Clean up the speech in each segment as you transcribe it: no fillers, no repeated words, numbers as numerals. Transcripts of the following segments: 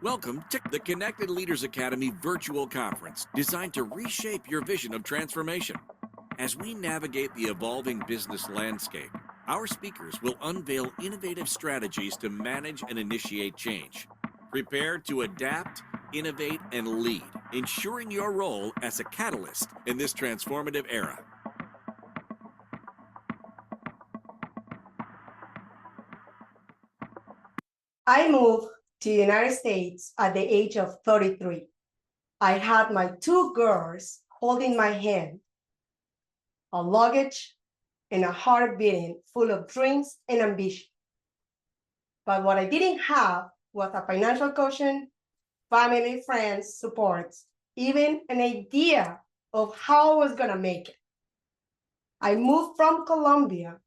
Welcome to the Connected Leaders Academy virtual conference designed to reshape your vision of transformation. As we navigate the evolving business landscape, our speakers will unveil innovative strategies to manage and initiate change. Prepare to adapt, innovate, and lead, ensuring your role as a catalyst in this transformative era. I moved to the United States at the age of 33. I had my two girls holding my hand, a luggage, and a heart beating full of dreams and ambition. But what I didn't have was a financial cushion, family, friends, support, even an idea of how I was going to make it. I moved from Colombia,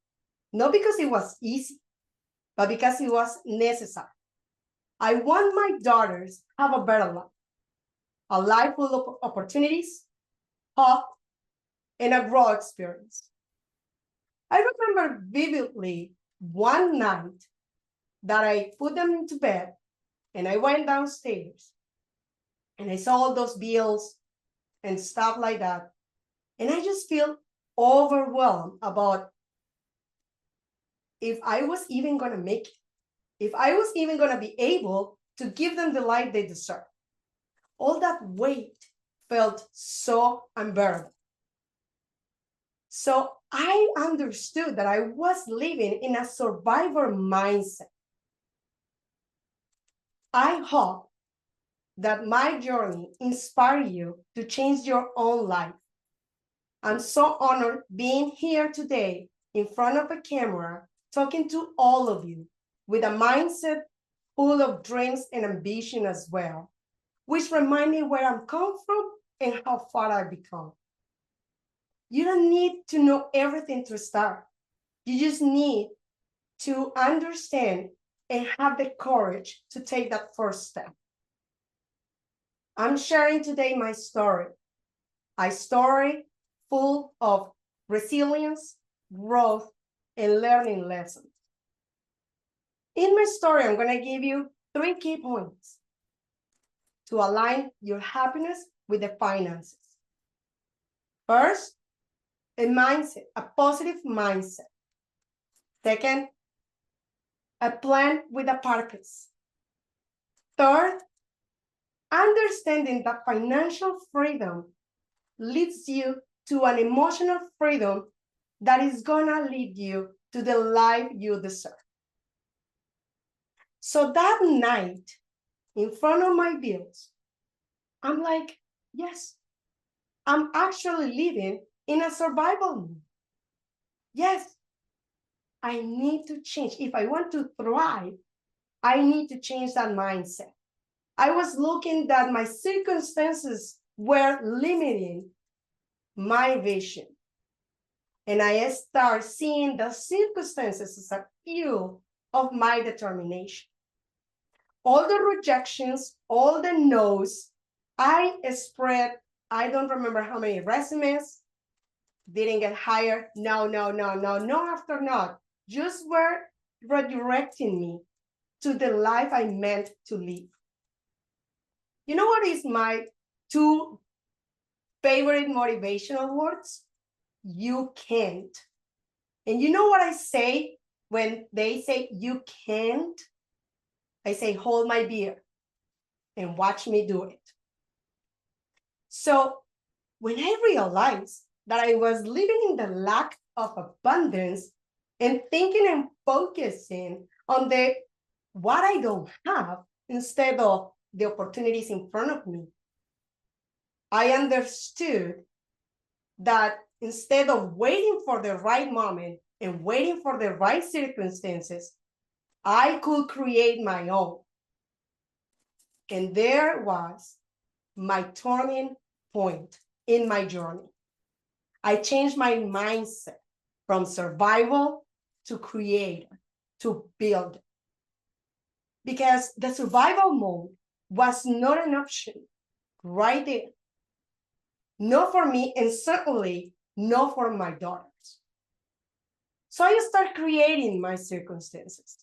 not because it was easy, but because it was necessary. I want my daughters to have a better life, a life full of opportunities, hope, and a growth experience. I remember vividly one night that I put them into bed and I went downstairs and I saw all those bills and stuff like that. And I just feel overwhelmed about if I was even going to make it, if I was even going to be able to give them the life they deserve. All that weight felt so unbearable. So I understood that I was living in a survivor mindset. I hope that my journey inspires you to change your own life. I'm so honored being here today in front of a camera, talking to all of you with a mindset full of dreams and ambition as well, which remind me where I'm come from and how far I've become. You don't need to know everything to start. You just need to understand and have the courage to take that first step. I'm sharing today my story, a story full of resilience, growth, and learning lessons. In my story, I'm going to give you 3 key points to align your happiness with the finances. First, a mindset, a positive mindset. Second, a plan with a purpose. Third, understanding that financial freedom leads you to an emotional freedom that is gonna lead you to the life you deserve. So that night, in front of my bills, I'm like, yes, I'm actually living in a survival mode. Yes, I need to change. If I want to thrive, I need to change that mindset. I was looking that my circumstances were limiting my vision. And I start seeing the circumstances as a fuel of my determination. All the rejections, all the no's, I spread, I don't remember how many resumes, didn't get hired, no after no. Just were redirecting me to the life I meant to live. You know what is my 2 favorite motivational words? You can't. And you know what I say when they say you can't? I say, hold my beer and watch me do it. So when I realized that I was living in the lack of abundance and thinking and focusing on the what I don't have instead of the opportunities in front of me, I understood that instead of waiting for the right moment and waiting for the right circumstances, I could create my own. And there was my turning point in my journey. I changed my mindset from survival to creator, to build. Because the survival mode was not an option right there. Not for me, and certainly not for my daughters. So I started creating my circumstances.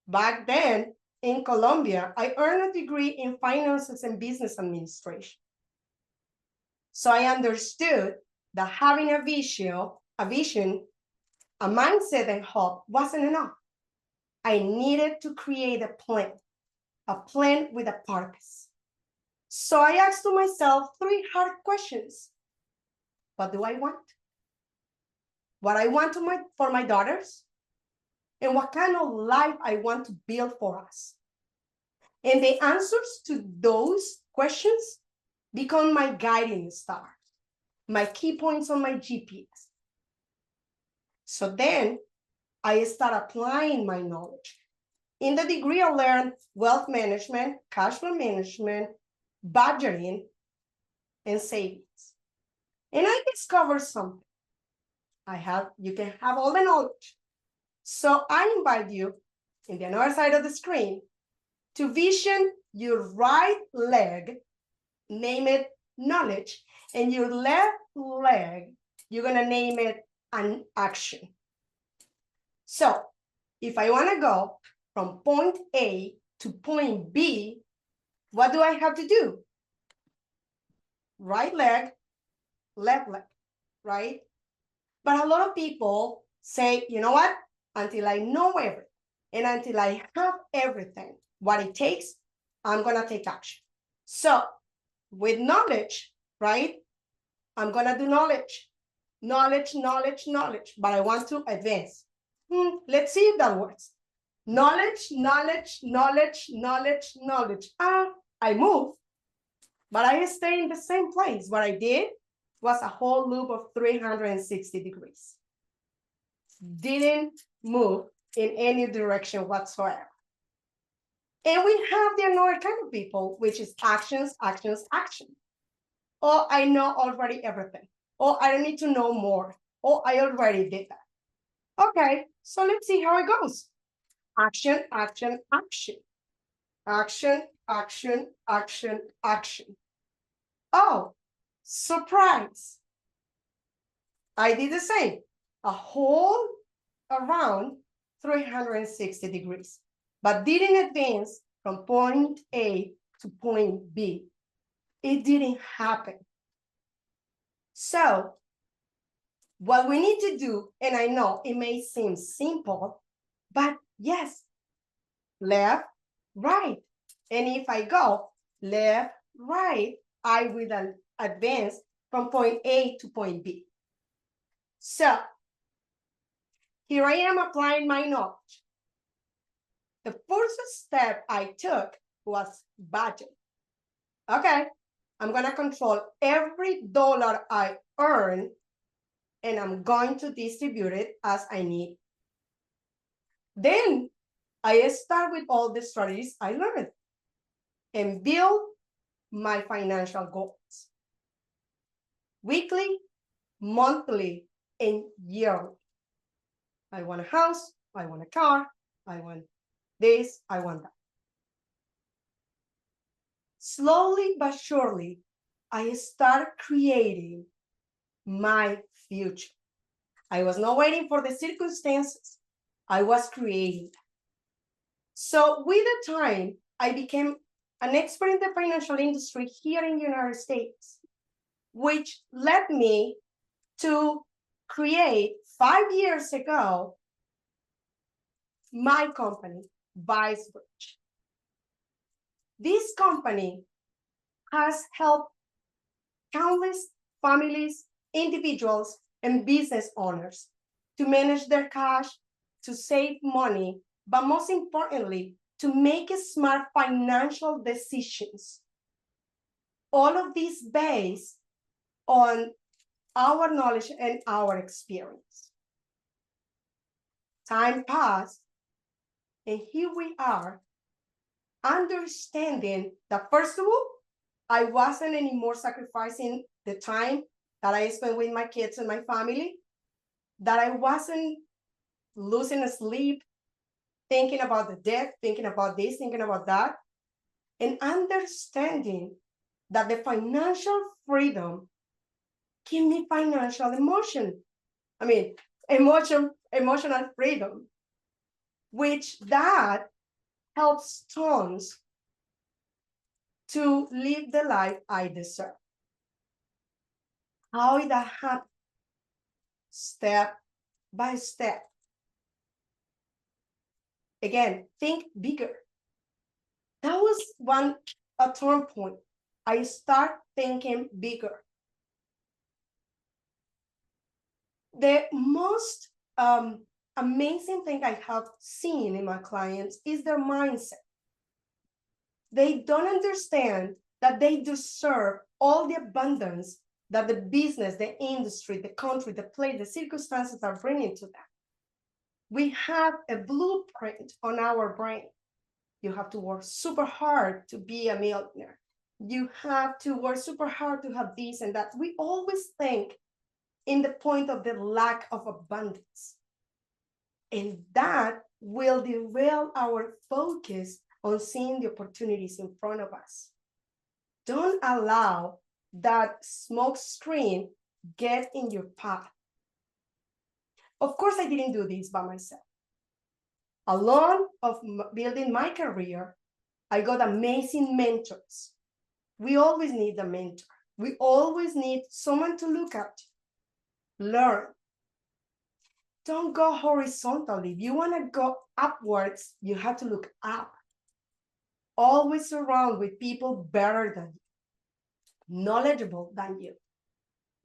Back then, in Colombia, I earned a degree in finances and business administration. So I understood that having a vision, a mindset and hope wasn't enough. I needed to create a plan with a purpose. So I asked to myself 3 hard questions. What do I want? What I want for my daughters? And what kind of life I want to build for us? And the answers to those questions become my guiding star, my key points on my GPS. So then I start applying my knowledge. In the degree, I learned wealth management, cash flow management, budgeting, and savings. And I discovered something. You can have all the knowledge. So I invite you in the other side of the screen to vision your right leg, name it knowledge, and your left leg, you're gonna name it an action. So if I wanna go from point A to point B, what do I have to do? Right leg, left leg, right? But a lot of people say, you know what? Until I know everything and until I have everything, what it takes, I'm gonna take action. So with knowledge, right? I'm gonna do knowledge, but I want to advance. Let's see if that works. Knowledge. I move, but I stay in the same place. What I did was a whole loop of 360 degrees. Didn't move in any direction whatsoever. And we have the another kind of people, which is actions. Oh, I know already everything. Oh, I don't need to know more. Oh, I already did that. Okay, so let's see how it goes. Action. Oh, surprise. I did the same. A whole around 360 degrees, but didn't advance from point A to point B. It didn't happen. So what we need to do, and I know it may seem simple, but yes, left, right. And if I go left, right, I will advance from point A to point B. So here I am applying my knowledge. The first step I took was budget. Okay, I'm gonna control every dollar I earn and I'm going to distribute it as I need. Then I start with all the strategies I learned and build my financial goals. Weekly, monthly, and yearly. I want a house, I want a car, I want this, I want that. Slowly but surely, I start creating my future. I was not waiting for the circumstances. I was creating. So with the time, I became an expert in the financial industry here in the United States, which led me to create 5 years ago my company, ViceBridge. This company has helped countless families, individuals, and business owners to manage their cash, to save money, but most importantly, to make smart financial decisions. All of this based on our knowledge and our experience. Time passed, and here we are, understanding that first of all, I wasn't anymore sacrificing the time that I spent with my kids and my family, that I wasn't losing sleep, thinking about the debt, thinking about this, thinking about that, and understanding that the financial freedom give me financial emotional freedom, which that helps tons to live the life I deserve. How did that happen? Step by step. Again, think bigger. That was a turn point. I start thinking bigger. The most amazing thing I have seen in my clients is their mindset. They don't understand that they deserve all the abundance that the business, the industry, the country, the place, the circumstances are bringing to them. We have a blueprint on our brain. You have to work super hard to be a millionaire. You have to work super hard to have this and that. We always think in the point of the lack of abundance. And that will derail our focus on seeing the opportunities in front of us. Don't allow that smoke screen get in your path. Of course, I didn't do this by myself. Along of building my career, I got amazing mentors. We always need a mentor. We always need someone to look at, learn. Don't go horizontally. If you want to go upwards, you have to look up. Always surround with people better than you, knowledgeable than you.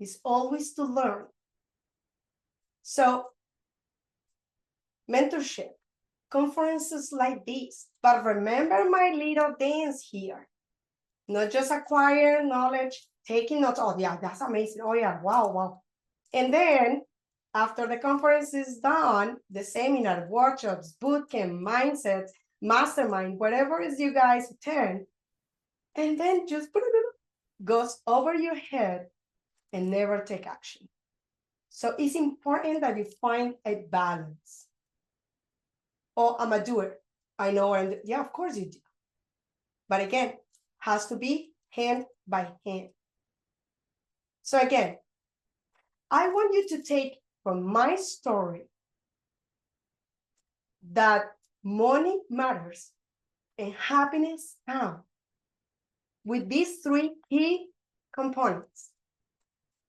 It's always to learn. So, mentorship, conferences like this. But remember my little dance here. Not just acquire knowledge, taking notes. Oh, yeah, that's amazing. Oh, yeah, wow, wow. And then after the conference is done, the seminar, workshops, bootcamp, mindsets, mastermind, whatever is you guys attend, and then just goes over your head and never take action. So it's important that you find a balance. Oh, I'm a doer. I know, and yeah, of course you do. But again, has to be hand by hand. So again, I want you to take from my story that money matters and happiness counts with these three key components: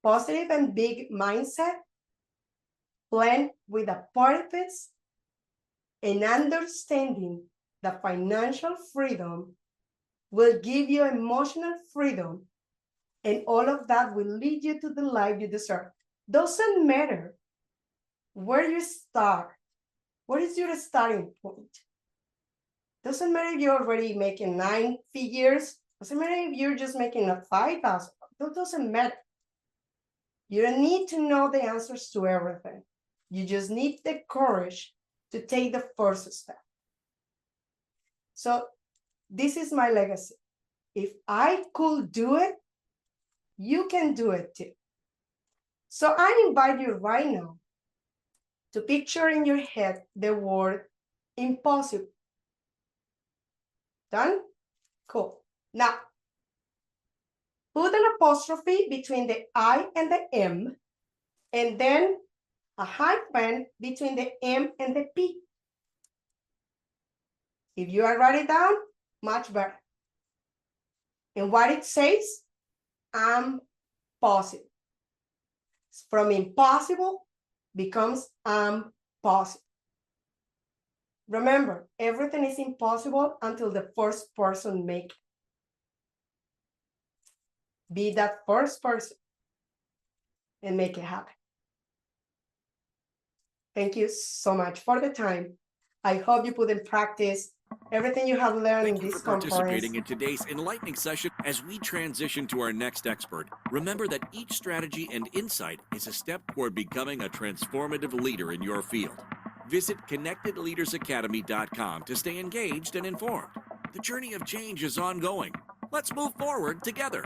positive and big mindset, blend with a purpose, and understanding that financial freedom will give you emotional freedom, and all of that will lead you to the life you deserve. Doesn't matter where you start. What is your starting point? Doesn't matter if you're already making 9 figures. Doesn't matter if you're just making a 5,000. That doesn't matter. You don't need to know the answers to everything. You just need the courage to take the first step. So this is my legacy. If I could do it, you can do it too. So I invite you right now to picture in your head the word impossible. Done? Cool. Now, put an apostrophe between the I and the M, and then a hyphen between the M and the P. If you are writing down, much better. And what it says, I'm possible. From impossible becomes I'm possible. Remember, everything is impossible until the first person makes it. Be that first person and make it happen. Thank you so much for the time. I hope you put in practice everything you have learned in this conference. Thank you for participating in today's enlightening session. As we transition to our next expert, remember that each strategy and insight is a step toward becoming a transformative leader in your field. Visit connectedleadersacademy.com to stay engaged and informed. The journey of change is ongoing. Let's move forward together.